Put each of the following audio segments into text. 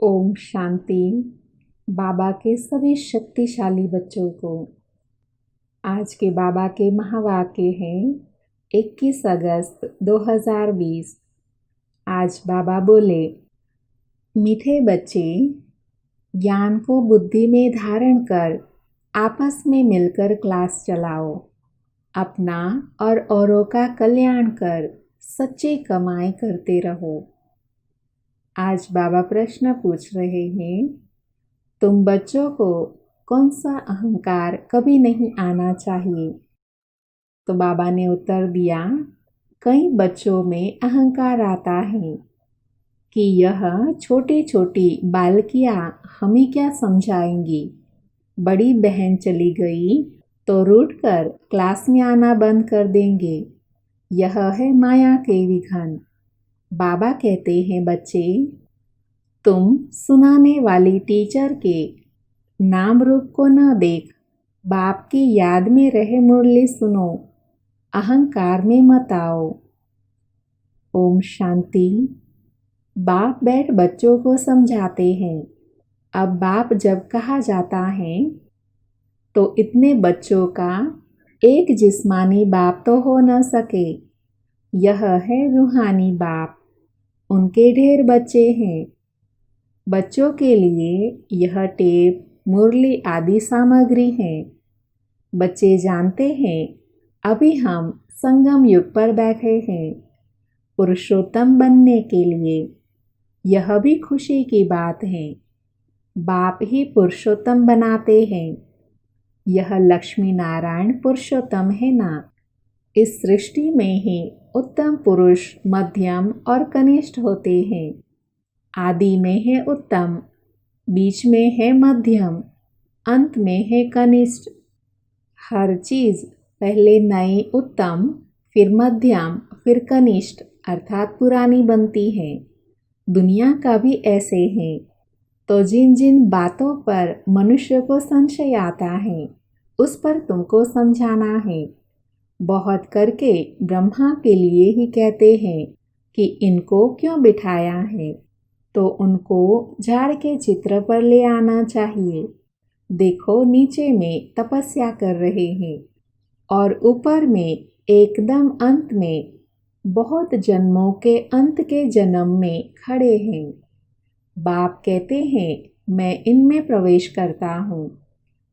ओम शांति। बाबा के सभी शक्तिशाली बच्चों को आज के बाबा के महावाक्य हैं 21 अगस्त 2020। आज बाबा बोले, मीठे बच्चे, ज्ञान को बुद्धि में धारण कर आपस में मिलकर क्लास चलाओ। अपना और औरों का कल्याण कर सच्ची कमाई करते रहो। आज बाबा प्रश्न पूछ रहे हैं, तुम बच्चों को कौन सा अहंकार कभी नहीं आना चाहिए? तो बाबा ने उत्तर दिया, कई बच्चों में अहंकार आता है कि यह छोटी छोटी बालकियां हमें क्या समझाएंगी। बड़ी बहन चली गई तो रूठकर क्लास में आना बंद कर देंगे। यह है माया के विघन। बाबा कहते हैं, बच्चे, तुम सुनाने वाली टीचर के नाम रूप को न देख, बाप की याद में रहे मुरली सुनो, अहंकार में मत आओ। ओम शांति। बाप बैठ बच्चों को समझाते हैं। अब बाप जब कहा जाता है तो इतने बच्चों का एक जिस्मानी बाप तो हो न सके। यह है रूहानी बाप। उनके ढेर बच्चे हैं। बच्चों के लिए यह टेप, मुरली आदि सामग्री है। बच्चे जानते हैं अभी हम संगम युग पर बैठे हैं पुरुषोत्तम बनने के लिए। यह भी खुशी की बात है। बाप ही पुरुषोत्तम बनाते हैं। यह लक्ष्मी नारायण पुरुषोत्तम है ना। इस सृष्टि में ही उत्तम पुरुष, मध्यम और कनिष्ठ होते हैं। आदि में है उत्तम, बीच में है मध्यम, अंत में है कनिष्ठ। हर चीज पहले नई उत्तम, फिर मध्यम, फिर कनिष्ठ अर्थात पुरानी बनती है। दुनिया का भी ऐसे है। तो जिन जिन बातों पर मनुष्य को संशय आता है उस पर तुमको समझाना है। बहुत करके ब्रह्मा के लिए ही कहते हैं कि इनको क्यों बिठाया है, तो उनको झाड़ के चित्र पर ले आना चाहिए। देखो, नीचे में तपस्या कर रहे हैं और ऊपर में एकदम अंत में बहुत जन्मों के अंत के जन्म में खड़े हैं। बाप कहते हैं, मैं इनमें प्रवेश करता हूँ।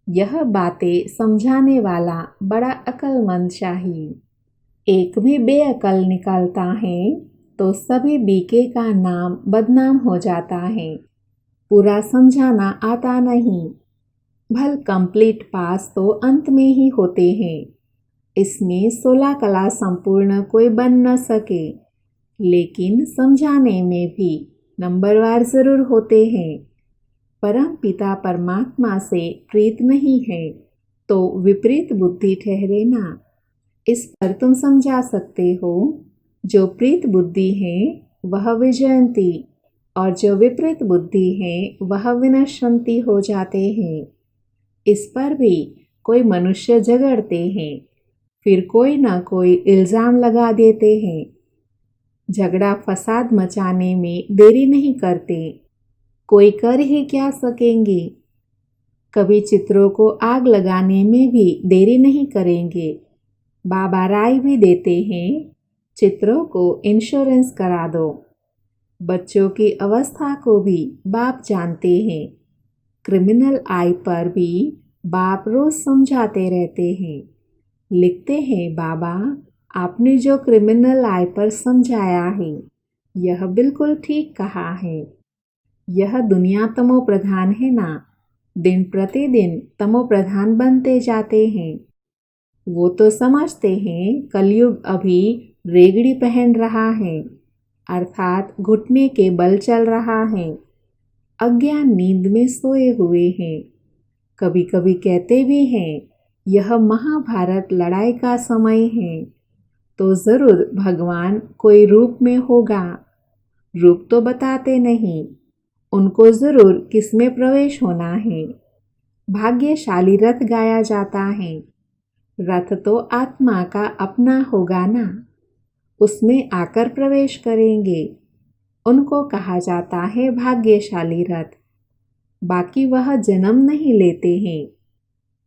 यह बातें समझाने वाला बड़ा अक्लमंद चाहिए। एक भी बेअकल निकलता है तो सभी बीके का नाम बदनाम हो जाता है। पूरा समझाना आता नहीं। भल कंप्लीट पास तो अंत में ही होते हैं। इसमें 16 कला संपूर्ण कोई बन न सके, लेकिन समझाने में भी नंबरवार जरूर होते हैं। परम पिता परमात्मा से प्रीत नहीं है तो विपरीत बुद्धि ठहरे ना। इस पर तुम समझा सकते हो। जो प्रीत बुद्धि है वह विजयंती और जो विपरीत बुद्धि है वह विनश्यंती हो जाते हैं। इस पर भी कोई मनुष्य झगड़ते हैं, फिर कोई ना कोई इल्जाम लगा देते हैं। झगड़ा फसाद मचाने में देरी नहीं करते। कोई कर ही क्या सकेंगे। कभी चित्रों को आग लगाने में भी देरी नहीं करेंगे। बाबा राय भी देते हैं, चित्रों को इंश्योरेंस करा दो। बच्चों की अवस्था को भी बाप जानते हैं। क्रिमिनल आई पर भी बाप रोज समझाते रहते हैं। लिखते हैं, बाबा आपने जो क्रिमिनल आई पर समझाया है यह बिल्कुल ठीक कहा है। यह दुनिया तमो प्रधान है ना। दिन प्रतिदिन तमो प्रधान बनते जाते हैं। वो तो समझते हैं कलयुग अभी रेगड़ी पहन रहा है, अर्थात घुटने के बल चल रहा है। अज्ञान नींद में सोए हुए हैं। कभी कभी कहते भी हैं यह महाभारत लड़ाई का समय है, तो जरूर भगवान कोई रूप में होगा। रूप तो बताते नहीं। उनको जरूर किसमें प्रवेश होना है। भाग्यशाली रथ गाया जाता है। रथ तो आत्मा का अपना होगा ना, उसमें आकर प्रवेश करेंगे। उनको कहा जाता है भाग्यशाली रथ। बाकी वह जन्म नहीं लेते हैं,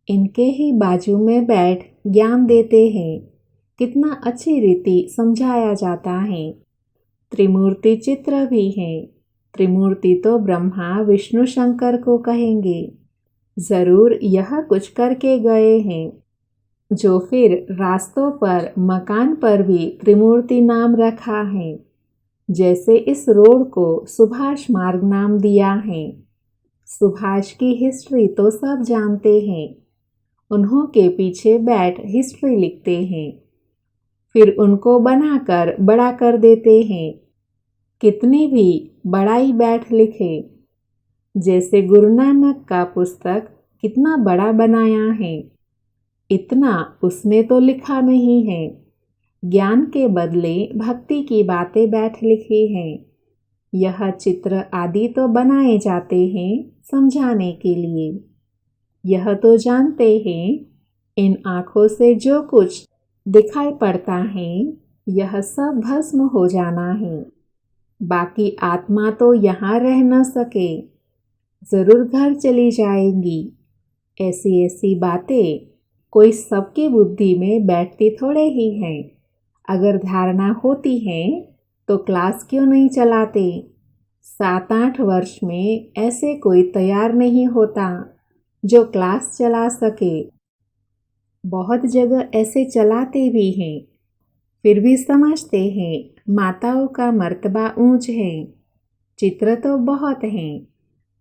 इनके ही बाजू में बैठ ज्ञान देते हैं। कितना अच्छी रीति समझाया जाता है। त्रिमूर्ति चित्र भी है। त्रिमूर्ति तो ब्रह्मा विष्णु शंकर को कहेंगे। जरूर यह कुछ करके गए हैं, जो फिर रास्तों पर मकान पर भी त्रिमूर्ति नाम रखा है। जैसे इस रोड को सुभाष मार्ग नाम दिया है। सुभाष की हिस्ट्री तो सब जानते हैं। उन्हों के पीछे बैठ हिस्ट्री लिखते हैं, फिर उनको बनाकर बड़ा कर देते हैं। कितनी भी बड़ाई बैठ लिखे। जैसे गुरु नानक का पुस्तक कितना बड़ा बनाया है, इतना उसने तो लिखा नहीं है। ज्ञान के बदले भक्ति की बातें बैठ लिखी हैं। यह चित्र आदि तो बनाए जाते हैं समझाने के लिए। यह तो जानते हैं, इन आँखों से जो कुछ दिखाई पड़ता है यह सब भस्म हो जाना है। बाकी आत्मा तो यहाँ रह न सके, जरूर घर चली जाएंगी। ऐसी ऐसी बातें कोई सबकी बुद्धि में बैठती थोड़े ही हैं। अगर धारणा होती है तो क्लास क्यों नहीं चलाते। 7-8 वर्ष में ऐसे कोई तैयार नहीं होता जो क्लास चला सके। बहुत जगह ऐसे चलाते भी हैं, फिर भी समझते हैं माताओं का मर्तबा ऊंच है। चित्र तो बहुत हैं,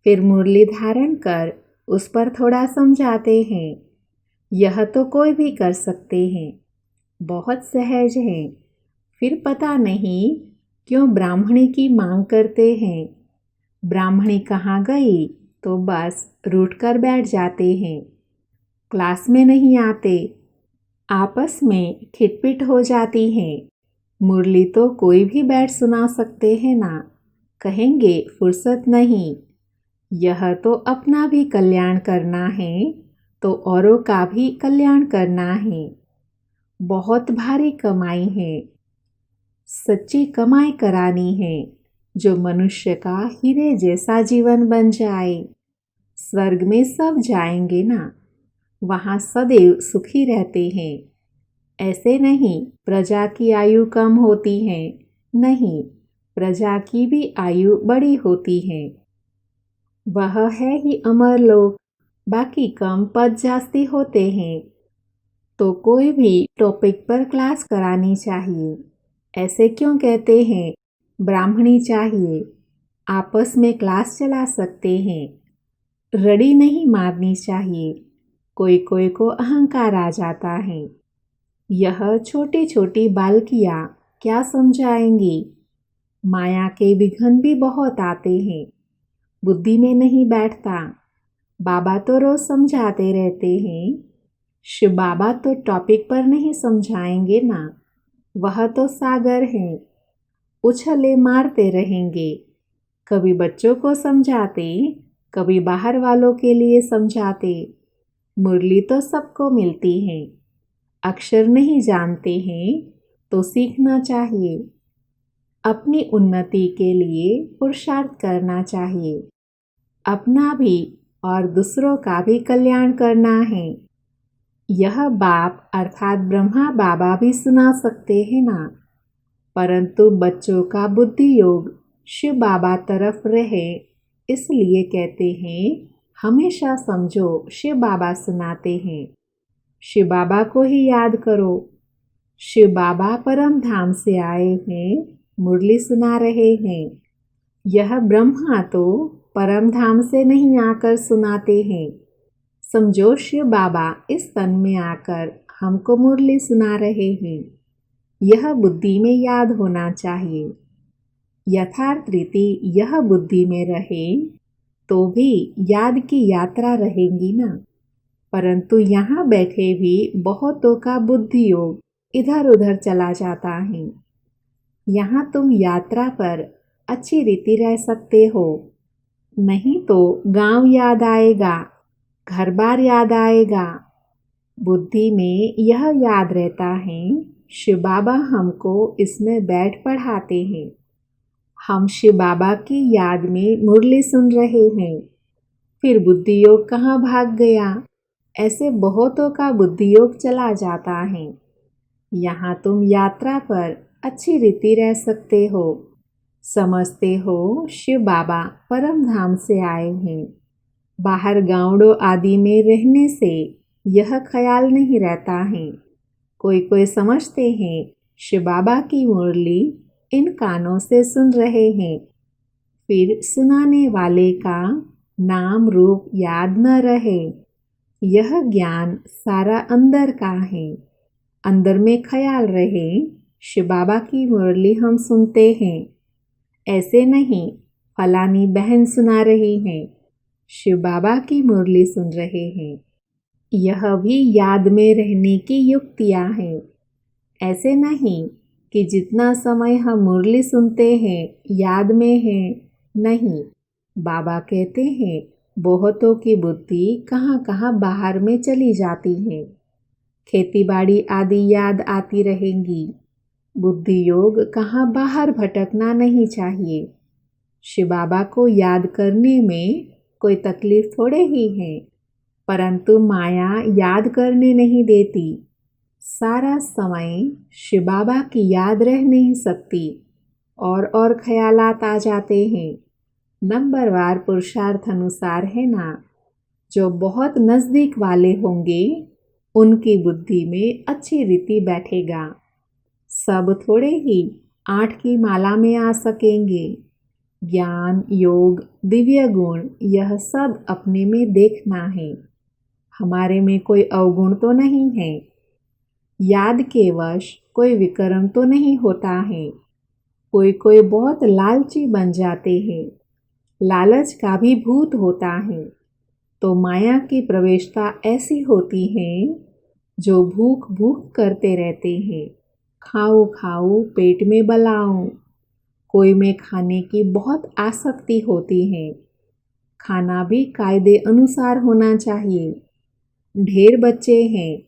फिर मुरली धारण कर उस पर थोड़ा समझाते हैं। यह तो कोई भी कर सकते हैं, बहुत सहज है। फिर पता नहीं क्यों ब्राह्मणी की मांग करते हैं। ब्राह्मणी कहाँ गई तो बस रूठ कर बैठ जाते हैं। क्लास में नहीं आते, आपस में खिटपिट हो जाती हैं। मुरली तो कोई भी बैठ सुना सकते हैं ना, कहेंगे फुर्सत नहीं। यह तो अपना भी कल्याण करना है तो औरों का भी कल्याण करना है। बहुत भारी कमाई है, सच्ची कमाई करानी है, जो मनुष्य का हीरे जैसा जीवन बन जाए। स्वर्ग में सब जाएंगे ना, वहाँ सदैव सुखी रहते हैं। ऐसे नहीं प्रजा की आयु कम होती है, नहीं, प्रजा की भी आयु बड़ी होती है। वह है ही अमर लोक, बाकी कम पद जास्ती होते हैं। तो कोई भी टॉपिक पर क्लास करानी चाहिए। ऐसे क्यों कहते हैं ब्राह्मणी चाहिए, आपस में क्लास चला सकते हैं। रड़ी नहीं मारनी चाहिए, कोई कोई को अहंकार आ जाता है। यह छोटी छोटी बालकियाँ क्या समझाएंगी। माया के विघ्न भी बहुत आते हैं, बुद्धि में नहीं बैठता। बाबा तो रोज समझाते रहते हैं। शिव बाबा तो टॉपिक पर नहीं समझाएंगे ना, वह तो सागर हैं, उछले मारते रहेंगे। कभी बच्चों को समझाते, कभी बाहर वालों के लिए समझाते। मुरली तो सबको मिलती है। अक्षर नहीं जानते हैं तो सीखना चाहिए। अपनी उन्नति के लिए पुरुषार्थ करना चाहिए। अपना भी और दूसरों का भी कल्याण करना है। यह बाप अर्थात ब्रह्मा बाबा भी सुना सकते हैं ना, परंतु बच्चों का बुद्धि योग शिव बाबा तरफ रहे, इसलिए कहते हैं हमेशा समझो शिव बाबा सुनाते हैं। शिव बाबा को ही याद करो। शिव बाबा परम धाम से आए हैं, मुरली सुना रहे हैं। यह ब्रह्मा तो परम धाम से नहीं आकर सुनाते हैं। समझो शिव बाबा इस तन में आकर हमको मुरली सुना रहे हैं। यह बुद्धि में याद होना चाहिए। यथार्थ रीति यह बुद्धि में रहे तो भी याद की यात्रा रहेगी ना, परंतु यहाँ बैठे भी बहुतों का बुद्धि योग इधर उधर चला जाता है। यहाँ तुम यात्रा पर अच्छी रीति रह सकते हो, नहीं तो गांव याद आएगा, घर बार याद आएगा। बुद्धि में यह याद रहता है शिव बाबा हमको इसमें बैठ पढ़ाते हैं। हम शिव बाबा की याद में मुरली सुन रहे हैं। फिर बुद्धि योग कहाँ भाग गया? ऐसे बहुतों का बुद्धि योग चला जाता है। यहाँ तुम यात्रा पर अच्छी रीति रह सकते हो। समझते हो शिव बाबा परम धाम से आए हैं। बाहर गांवों आदि में रहने से यह ख्याल नहीं रहता है। कोई कोई समझते हैं शिव बाबा की मुरली इन कानों से सुन रहे हैं, फिर सुनाने वाले का नाम रूप याद न रहे। यह ज्ञान सारा अंदर का है। अंदर में ख्याल रहे शिव बाबा की मुरली हम सुनते हैं। ऐसे नहीं फलानी बहन सुना रही है, शिव बाबा की मुरली सुन रहे हैं। यह भी याद में रहने की युक्तियाँ हैं। ऐसे नहीं कि जितना समय हम मुरली सुनते हैं याद में है, नहीं। बाबा कहते हैं बहुतों की बुद्धि कहाँ कहाँ बाहर में चली जाती है। खेतीबाड़ी आदि याद आती रहेंगी। बुद्धि योग कहाँ बाहर भटकना नहीं चाहिए। शिव बाबा को याद करने में कोई तकलीफ थोड़े ही है, परंतु माया याद करने नहीं देती। सारा समय शिव बाबा की याद रह नहीं सकती और ख्यालात आ जाते हैं। नंबरवार पुरुषार्थ अनुसार है ना। जो बहुत नज़दीक वाले होंगे उनकी बुद्धि में अच्छी रीति बैठेगा। सब थोड़े ही 8 की माला में आ सकेंगे। ज्ञान योग दिव्य गुण यह सब अपने में देखना है। हमारे में कोई अवगुण तो नहीं है। याद के वश कोई विकर्म तो नहीं होता है। कोई कोई बहुत लालची बन जाते हैं। लालच का भी भूत होता है। तो माया की प्रवेशता ऐसी होती है जो भूख भूख करते रहते हैं। खाओ खाओ पेट में बलाओ। कोई में खाने की बहुत आसक्ति होती है। खाना भी कायदे अनुसार होना चाहिए। ढेर बच्चे हैं,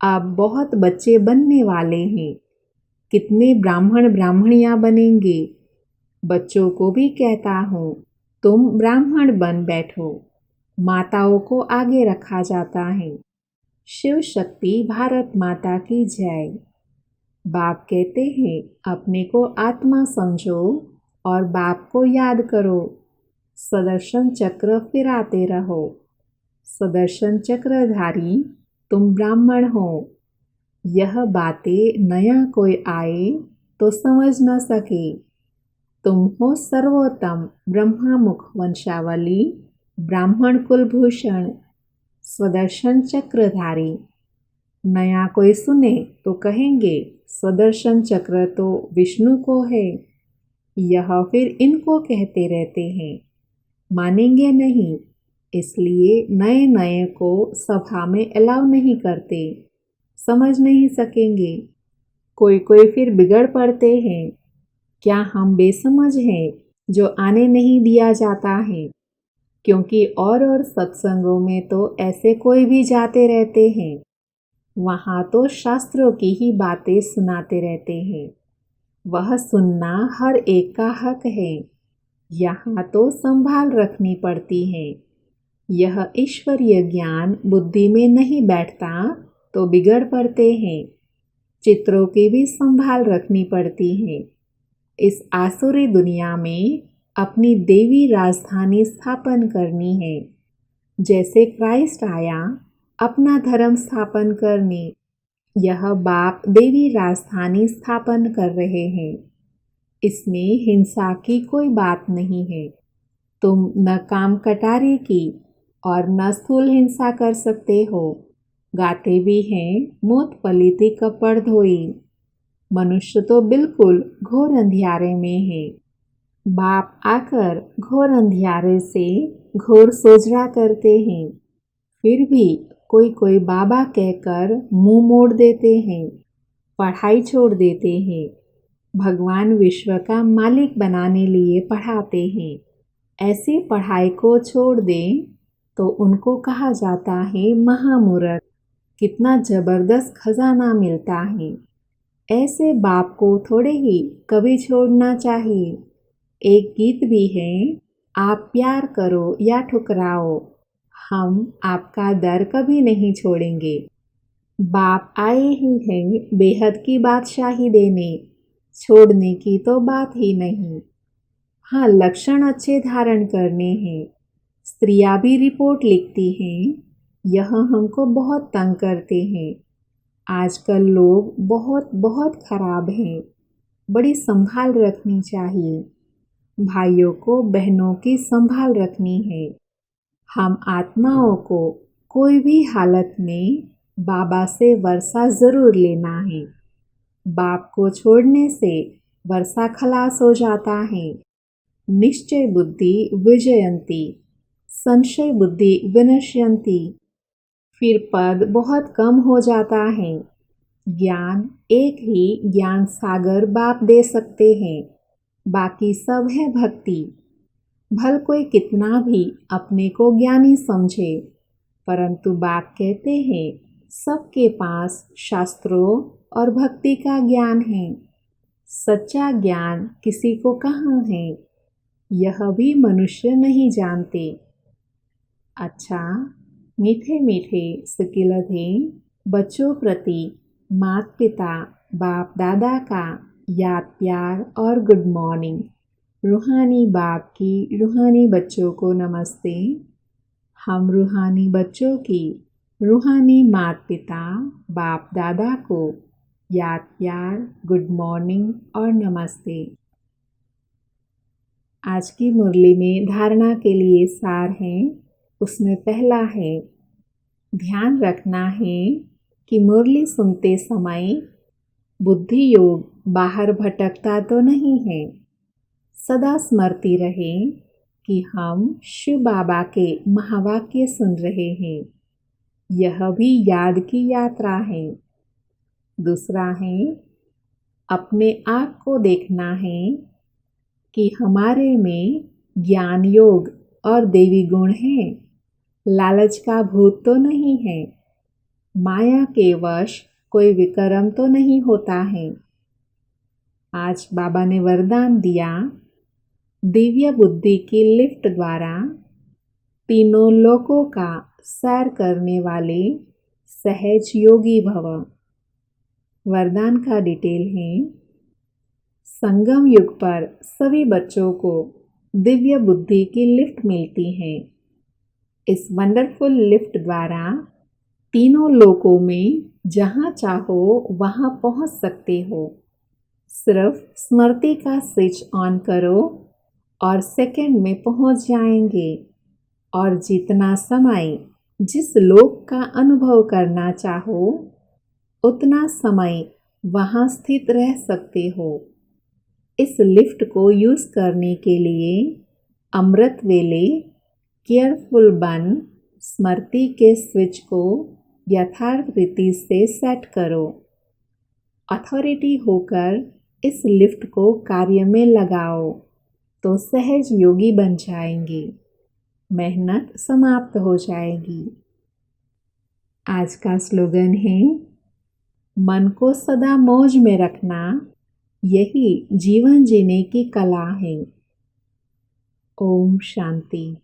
अब बहुत बच्चे बनने वाले हैं। कितने ब्राह्मण ब्राह्मणियाँ बनेंगे। बच्चों को भी कहता हूँ तुम ब्राह्मण बन बैठो। माताओं को आगे रखा जाता है। शिव शक्ति भारत माता की जय। बाप कहते हैं अपने को आत्मा समझो और बाप को याद करो। सुदर्शन चक्र फिराते रहो। सुदर्शन चक्रधारी तुम ब्राह्मण हो। यह बातें नया कोई आए तो समझ न सके। तुम हो सर्वोत्तम ब्रह्मा मुख वंशावली ब्राह्मण कुलभूषण सुदर्शन चक्रधारी। नया कोई सुने तो कहेंगे सुदर्शन चक्र तो विष्णु को है। यह फिर इनको कहते रहते हैं, मानेंगे नहीं, इसलिए नए नए को सभा में अलाउ नहीं करते। समझ नहीं सकेंगे। कोई कोई फिर बिगड़ पड़ते हैं। क्या हम बेसमझ हैं जो आने नहीं दिया जाता है? क्योंकि और सत्संगों में तो ऐसे कोई भी जाते रहते हैं। वहाँ तो शास्त्रों की ही बातें सुनाते रहते हैं। वह सुनना हर एक का हक है। यहाँ तो संभाल रखनी पड़ती है। यह ईश्वरीय ज्ञान बुद्धि में नहीं बैठता तो बिगड़ पड़ते हैं। चित्रों की भी संभाल रखनी पड़ती है। इस आसुरी दुनिया में अपनी देवी राजधानी स्थापन करनी है। जैसे क्राइस्ट आया अपना धर्म स्थापन करने, यह बाप देवी राजधानी स्थापन कर रहे हैं। इसमें हिंसा की कोई बात नहीं है। तुम न काम कटारे की और न स्थूल हिंसा कर सकते हो। गाते भी हैं मोत पलीती कपड़ धोई। मनुष्य तो बिल्कुल घोर अंधियारे में है। बाप आकर घोर अंधियारे से घोर सोजरा करते हैं। फिर भी कोई कोई बाबा कहकर मुंह मोड़ देते हैं, पढ़ाई छोड़ देते हैं। भगवान विश्व का मालिक बनाने लिए पढ़ाते हैं। ऐसी पढ़ाई को छोड़ दें तो उनको कहा जाता है महामूर्ख। कितना जबरदस्त खजाना मिलता है। ऐसे बाप को थोड़े ही कभी छोड़ना चाहिए। एक गीत भी है, आप प्यार करो या ठुकराओ, हम आपका दर कभी नहीं छोड़ेंगे। बाप आए ही हैं बेहद की बादशाही देने, छोड़ने की तो बात ही नहीं। हाँ, लक्षण अच्छे धारण करने हैं। स्त्रियां भी रिपोर्ट लिखती हैं, यह हमको बहुत तंग करते हैं। आजकल लोग बहुत बहुत खराब हैं, बड़ी संभाल रखनी चाहिए। भाइयों को बहनों की संभाल रखनी है। हम आत्माओं को कोई भी हालत में बाबा से वर्षा जरूर लेना है। बाप को छोड़ने से वर्षा खलास हो जाता है। निश्चय बुद्धि विजयंती, संशय बुद्धि विनश्यंती। फिर पद बहुत कम हो जाता है। ज्ञान एक ही ज्ञान सागर बाप दे सकते हैं, बाकी सब है भक्ति। भल कोई कितना भी अपने को ज्ञानी समझे, परंतु बाप कहते हैं सबके पास शास्त्रों और भक्ति का ज्ञान है। सच्चा ज्ञान किसी को कहाँ है, यह भी मनुष्य नहीं जानते। अच्छा, मीठे मीठे सिकिलधे बच्चों प्रति माता पिता बाप दादा का याद प्यार और गुड मॉर्निंग। रूहानी बाप की रूहानी बच्चों को नमस्ते। हम रूहानी बच्चों की रूहानी माता पिता बाप दादा को याद प्यार गुड मॉर्निंग और नमस्ते। आज की मुरली में धारणा के लिए सार है। उसमें पहला है, ध्यान रखना है कि मुरली सुनते समय बुद्धि योग बाहर भटकता तो नहीं है। सदा स्मृति रहे कि हम शिव बाबा के महावाक्य सुन रहे हैं। यह भी याद की यात्रा है। दूसरा है, अपने आप को देखना है कि हमारे में ज्ञान योग और देवी गुण है। लालच का भूत तो नहीं है। माया के वश कोई विक्रम तो नहीं होता है। आज बाबा ने वरदान दिया, दिव्य बुद्धि की लिफ्ट द्वारा तीनों लोकों का सैर करने वाले सहज योगी भव। वरदान का डिटेल है, संगम युग पर सभी बच्चों को दिव्य बुद्धि की लिफ्ट मिलती है। इस वंडरफुल लिफ्ट द्वारा तीनों लोकों में जहाँ चाहो वहाँ पहुँच सकते हो। सिर्फ स्मृति का स्विच ऑन करो और सेकंड में पहुँच जाएंगे। और जितना समय जिस लोक का अनुभव करना चाहो उतना समय वहाँ स्थित रह सकते हो। इस लिफ्ट को यूज़ करने के लिए अमृत वेले केयरफुल बन स्मृति के स्विच को यथार्थ रीति से सेट करो। अथॉरिटी होकर इस लिफ्ट को कार्य में लगाओ तो सहज योगी बन जाएंगे। मेहनत समाप्त हो जाएगी। आज का स्लोगन है, मन को सदा मौज में रखना यही जीवन जीने की कला है। ओम शांति।